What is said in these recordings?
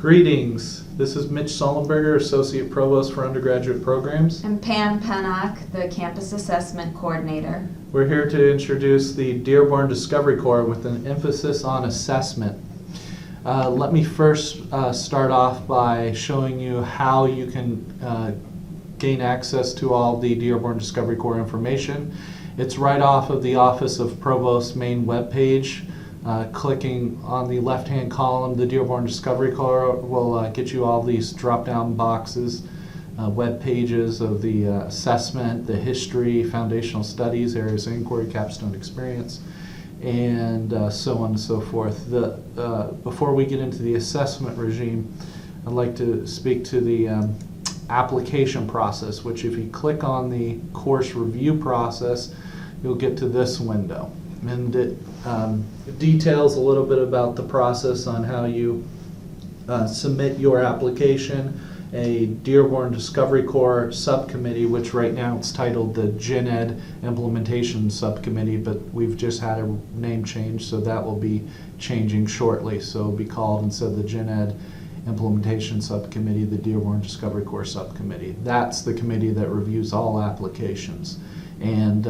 Greetings. This is Mitchel Sollenberger, Associate Provost for Undergraduate Programs. I'm Pam Pennock, the Campus Assessment Coordinator. We're here to introduce the Dearborn Discovery Core with an emphasis on assessment. Let me first start off by showing you how you can gain access to all the Dearborn Discovery Core information. It's right off of the Office of Provost's main webpage. Clicking on the left-hand column, the Dearborn Discovery Core will get you all these drop-down boxes, web pages of the assessment, the history, foundational studies, areas of inquiry, capstone experience, and so on and so forth. Before we get into the assessment regime, I'd like to speak to the application process, which if you click on the course review process, you'll get to this window. And it details a little bit about the process on how you submit your application. A Dearborn Discovery Core subcommittee, which right now it's titled the Gen Ed Implementation Subcommittee, but we've just had a name change, so that will be changing shortly. So it'll be called, instead of the Gen Ed Implementation Subcommittee, the Dearborn Discovery Core Subcommittee. That's the committee that reviews all applications. And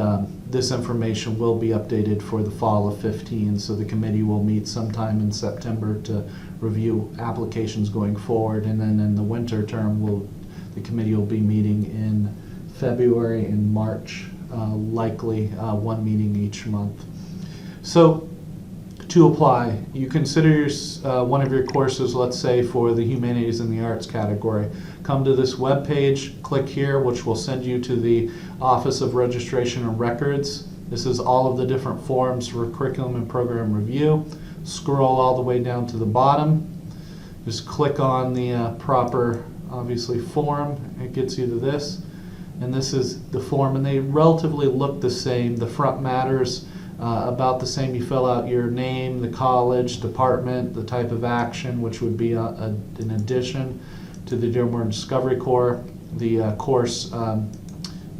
this information will be updated for the fall of 15, so the committee will meet sometime in September to review applications going forward, and then in the winter term the committee will be meeting in February and March, likely one meeting each month. So to apply, you consider one of your courses, let's say for the Humanities and the Arts category. Come to this web page, click here, which will send you to the Office of Registration and Records. This is all of the different forms for curriculum and program review. Scroll all the way down to the bottom. Just click on the proper, obviously, form. It gets you to this. And this is the form, and they relatively look the same. The front matters about the same. You fill out your name, the college, department, the type of action, which would be an addition to the Dearborn Discovery Core, the course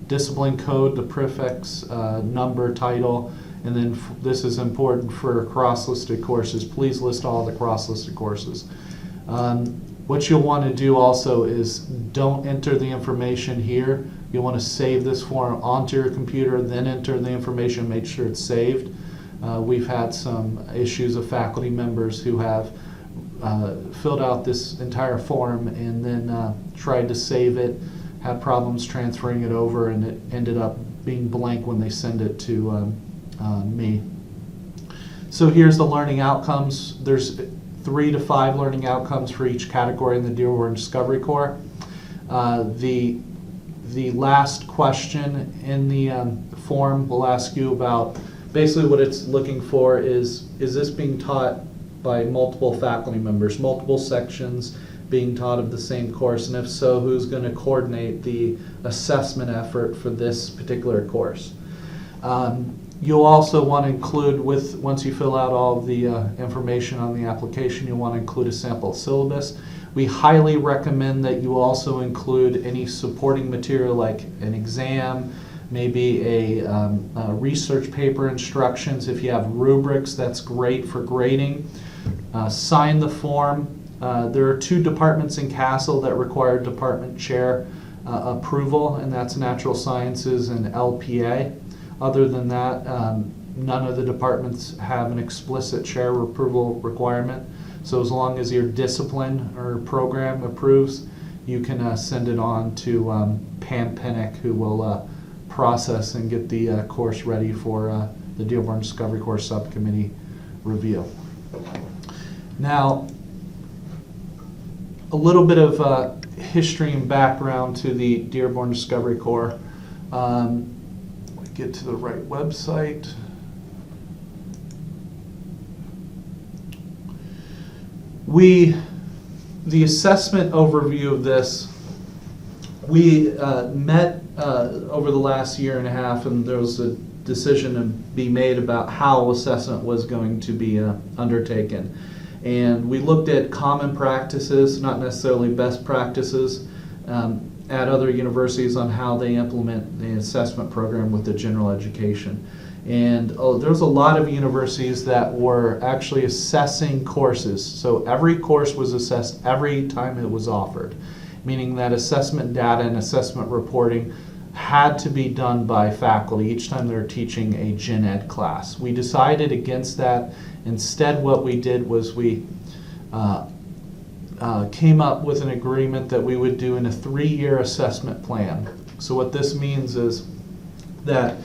discipline code, the prefix number, title, and then this is important for cross-listed courses. Please list all the cross-listed courses. What you'll want to do also is don't enter the information here. You'll want to save this form onto your computer, then enter the information, make sure it's saved. We've had some issues of faculty members who have filled out this entire form and then tried to save it, had problems transferring it over, and it ended up being blank when they send it to me. So here's the learning outcomes. There's 3 to 5 learning outcomes for each category in the Dearborn Discovery Core. The last question in the form will ask you about, basically what it's looking for is this being taught by multiple faculty members, multiple sections being taught of the same course, and if so, who's going to coordinate the assessment effort for this particular course. You'll also want to include, once you fill out all of the information on the application, you'll want to include a sample syllabus. We highly recommend that you also include any supporting material like an exam, maybe a research paper instructions. If you have rubrics, that's great for grading. Sign the form. There are 2 departments in Castle that require department chair approval, and that's Natural Sciences and LPA. Other than that, none of the departments have an explicit chair approval requirement. So as long as your discipline or program approves, you can send it on to Pam Pennock, who will process and get the course ready for the Dearborn Discovery Core Subcommittee review. Now, a little bit of history and background to the Dearborn Discovery Core. Get to the right website. The assessment overview of this, we met over the last year and a half, and there was a decision to be made about how assessment was going to be undertaken. And we looked at common practices, not necessarily best practices, at other universities on how they implement the assessment program with the general education. And there's a lot of universities that were actually assessing courses. So every course was assessed every time it was offered, meaning that assessment data and assessment reporting had to be done by faculty each time they were teaching a gen ed class. We decided against that. Instead, what we did was we came up with an agreement that we would do in a 3-year assessment plan. So what this means is that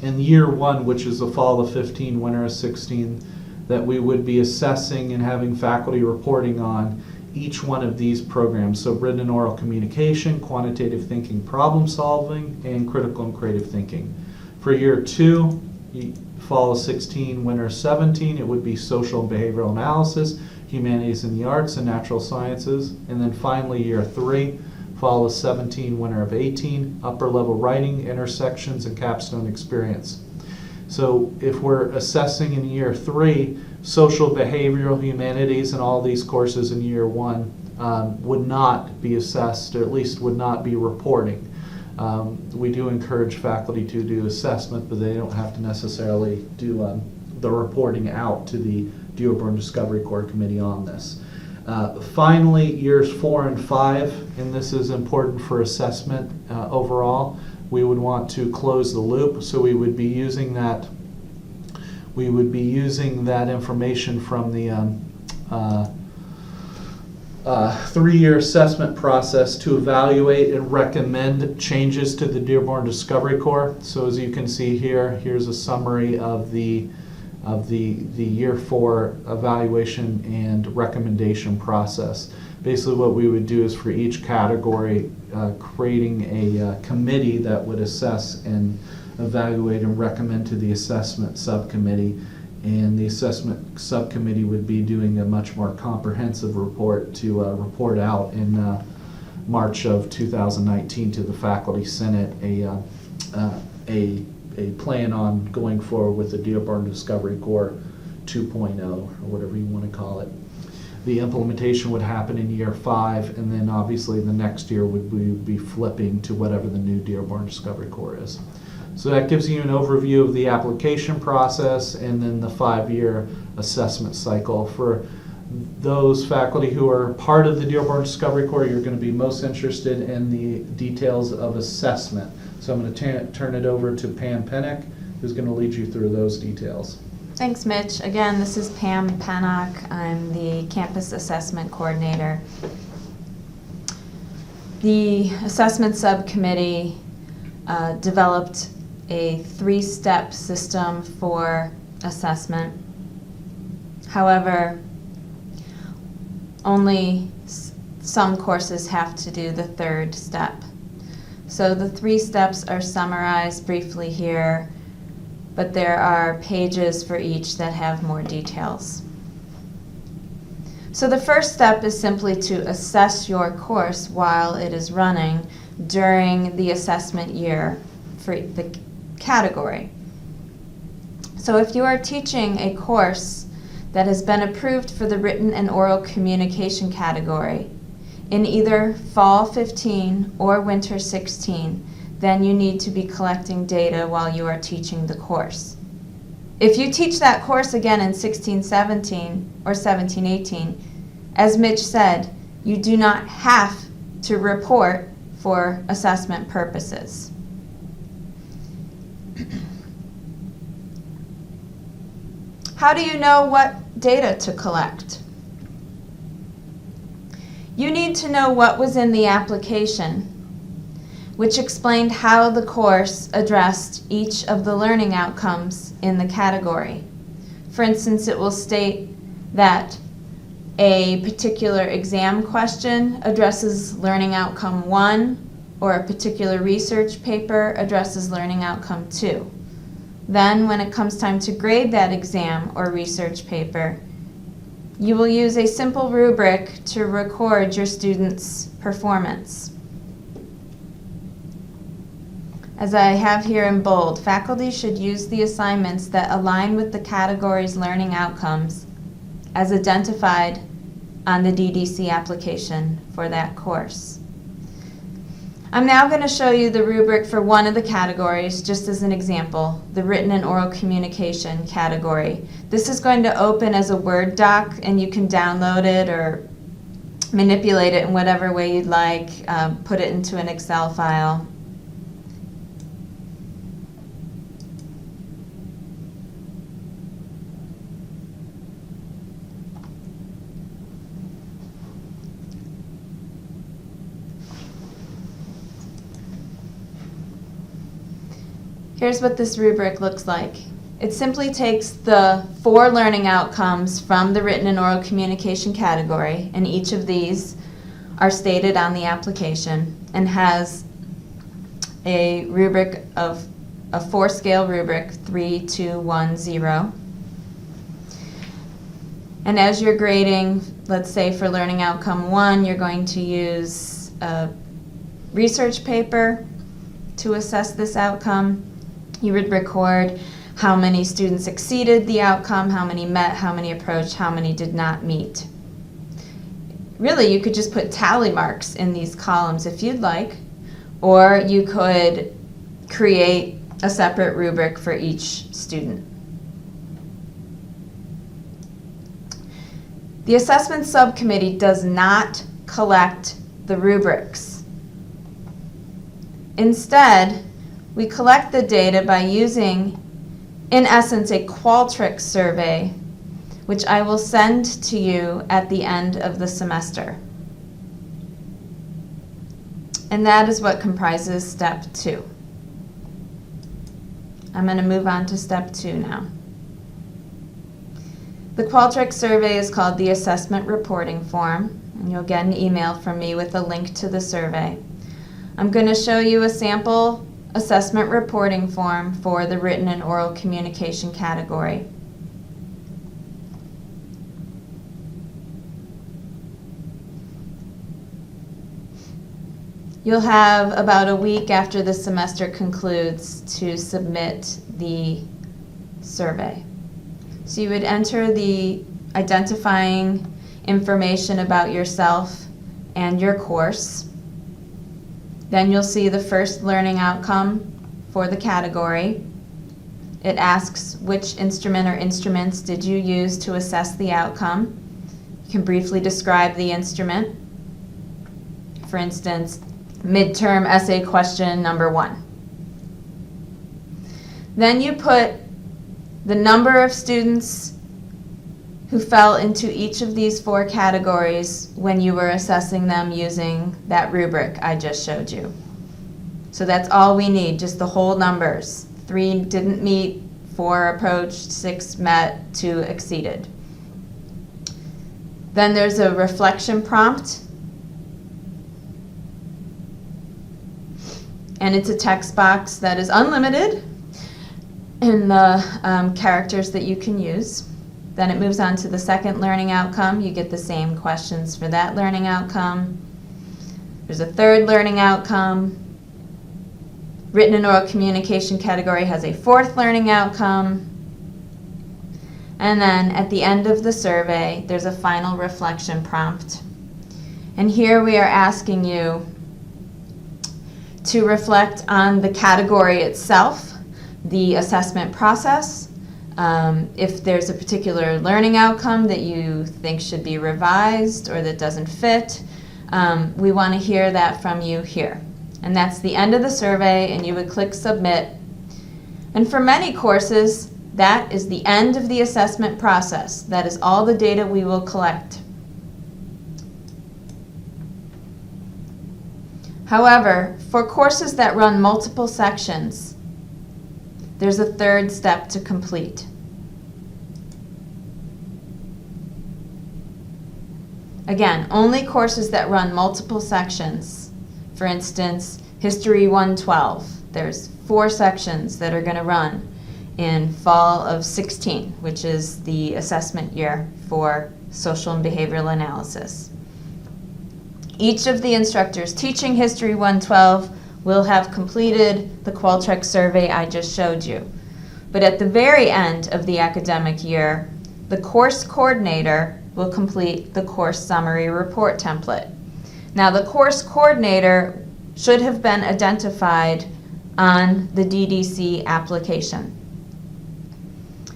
in year 1, which is the fall of 15, winter of 16, that we would be assessing and having faculty reporting on each one of these programs. So written and oral communication, quantitative thinking, problem solving, and critical and creative thinking. For year 2, fall of 16, winter of 17, it would be social and behavioral analysis, humanities and the arts, and natural sciences. And then finally, year 3, fall of 17, winter of 18, upper level writing, intersections, and capstone experience. So if we're assessing in year 3, social, behavioral, humanities, and all these courses in year 1 would not be assessed, or at least would not be reporting. We do encourage faculty to do assessment, but they don't have to necessarily do the reporting out to the Dearborn Discovery Core Committee on this. Finally, years 4 and 5, and this is important for assessment overall, we would want to close the loop. So we would be using that. We would be using that information from the 3-year assessment process to evaluate and recommend changes to the Dearborn Discovery Core. So as you can see here, here's a summary of the year 4 evaluation and recommendation process. Basically what we would do is for each category, creating a committee that would assess and evaluate and recommend to the assessment subcommittee. And the assessment subcommittee would be doing a much more comprehensive report to report out in March of 2019 to the Faculty Senate a plan on going forward with the Dearborn Discovery Core 2.0, or whatever you want to call it. The implementation would happen in year 5, and then obviously the next year would be flipping to whatever the new Dearborn Discovery Core is. So that gives you an overview of the application process and then the 5-year assessment cycle. For those faculty who are part of the Dearborn Discovery Core, you're going to be most interested in the details of assessment. So I'm going to turn it over to Pam Pennock, who's going to lead you through those details. Thanks, Mitch. Again, this is Pam Pennock. I'm the Campus Assessment Coordinator. The Assessment Subcommittee developed a 3-step system for assessment. However, only some courses have to do the 3rd step. So the 3 steps are summarized briefly here, but there are pages for each that have more details. So the first step is simply to assess your course while it is running during the assessment year for the category. So if you are teaching a course that has been approved for the written and oral communication category in either fall 15 or winter 16, then you need to be collecting data while you are teaching the course. If you teach that course again in 16-17 or 17-18, as Mitch said, you do not have to report for assessment purposes. How do you know what data to collect? You need to know what was in the application, which explained how the course addressed each of the learning outcomes in the category. For instance, it will state that a particular exam question addresses learning outcome 1, or a particular research paper addresses learning outcome 2. Then, when it comes time to grade that exam or research paper, you will use a simple rubric to record your students' performance. As I have here in bold, faculty should use the assignments that align with the category's learning outcomes as identified on the DDC application for that course. I'm now going to show you the rubric for one of the categories, just as an example, the written and oral communication category. This is going to open as a Word doc, and you can download it or manipulate it in whatever way you'd like, put it into an Excel file. Here's what this rubric looks like. It simply takes the 4 learning outcomes from the written and oral communication category, and each of these are stated on the application, and has a rubric of a 4-scale rubric, 3, 2, 1, 0. And as you're grading, let's say for learning outcome 1, you're going to use a research paper to assess this outcome. You would record how many students exceeded the outcome, how many met, how many approached, how many did not meet. Really, you could just put tally marks in these columns if you'd like, or you could create a separate rubric for each student. The assessment subcommittee does not collect the rubrics. Instead, we collect the data by using, in essence, a Qualtrics survey, which I will send to you at the end of the semester. And that is what comprises step 2. I'm going to move on to step 2 now. The Qualtrics survey is called the Assessment Reporting Form, and you'll get an email from me with a link to the survey. I'm going to show you a sample assessment reporting form for the written and oral communication category. You'll have about a week after the semester concludes to submit the survey. So you would enter the identifying information about yourself and your course. Then you'll see the first learning outcome for the category. It asks which instrument or instruments did you use to assess the outcome. You can briefly describe the instrument. For instance, midterm essay question number 1. Then you put the number of students who fell into each of these 4 categories when you were assessing them using that rubric I just showed you. So that's all we need, just the whole numbers. 3 didn't meet, 4 approached, 6 met, 2 exceeded. Then there's a reflection prompt, and it's a text box that is unlimited in the characters that you can use. Then it moves on to the second learning outcome. You get the same questions for that learning outcome. There's a third learning outcome. Written and oral communication category has a 4th learning outcome. And then at the end of the survey, there's a final reflection prompt. And here we are asking you to reflect on the category itself, the assessment process. If there's a particular learning outcome that you think should be revised or that doesn't fit, we want to hear that from you here. And that's the end of the survey, and you would click submit. And for many courses, that is the end of the assessment process. That is all the data we will collect. However, for courses that run multiple sections, there's a 3rd step to complete. Again, only courses that run multiple sections. For instance, History 112. There's 4 sections that are going to run in fall of 16, which is the assessment year for social and behavioral analysis. Each of the instructors teaching History 112 will have completed the Qualtrics survey I just showed you. But at the very end of the academic year, the course coordinator will complete the course summary report template. Now, the course coordinator should have been identified on the DDC application.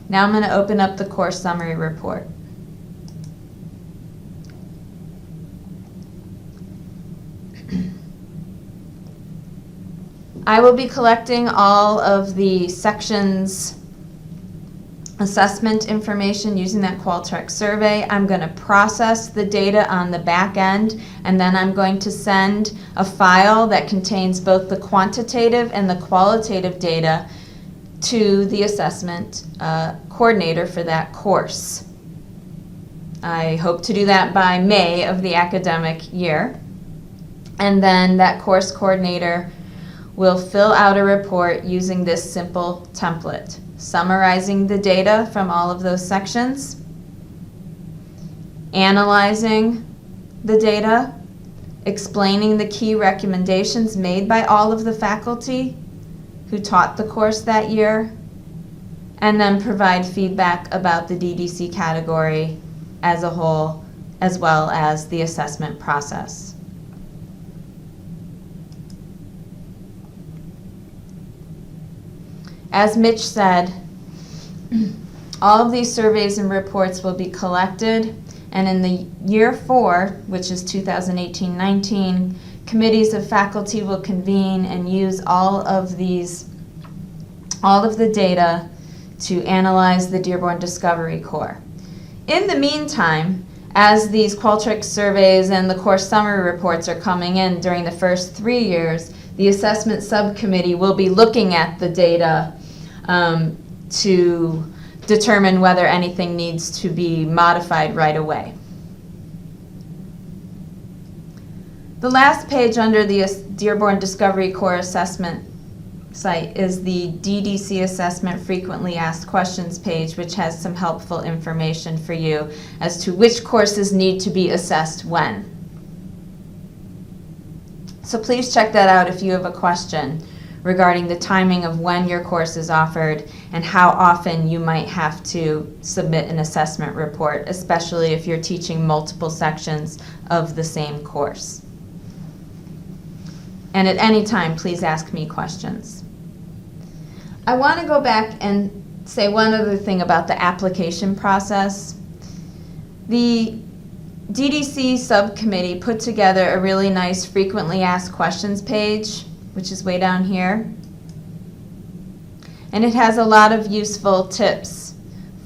Now I'm going to open up the course summary report. I will be collecting all of the sections assessment information using that Qualtrics survey. I'm going to process the data on the back end, and then I'm going to send a file that contains both the quantitative and the qualitative data to the assessment coordinator for that course. I hope to do that by May of the academic year. And then that course coordinator will fill out a report using this simple template, summarizing the data from all of those sections, analyzing the data, explaining the key recommendations made by all of the faculty who taught the course that year, and then provide feedback about the DDC category as a whole, as well as the assessment process. As Mitch said, all of these surveys and reports will be collected, and in the year 4, which is 2018-19, committees of faculty will convene and use all of the data to analyze the Dearborn Discovery Core. In the meantime, as these Qualtrics surveys and the course summary reports are coming in during the first 3 years, the assessment subcommittee will be looking at the data to determine whether anything needs to be modified right away. The last page under the Dearborn Discovery Core assessment site is the DDC assessment frequently asked questions page, which has some helpful information for you as to which courses need to be assessed when. So please check that out if you have a question regarding the timing of when your course is offered and how often you might have to submit an assessment report, especially if you're teaching multiple sections of the same course. And at any time, please ask me questions. I want to go back and say one other thing about the application process. The DDC subcommittee put together a really nice frequently asked questions page, which is way down here. And it has a lot of useful tips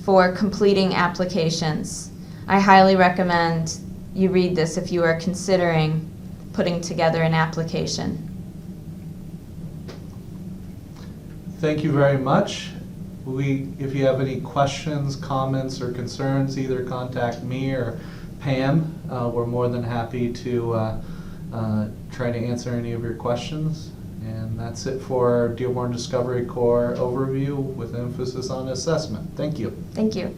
for completing applications. I highly recommend you read this if you are considering putting together an application. Thank you very much. If you have any questions, comments, or concerns, either contact me or Pam. We're more than happy to try to answer any of your questions. And that's it for our Dearborn Discovery Core overview with emphasis on assessment. Thank you. Thank you.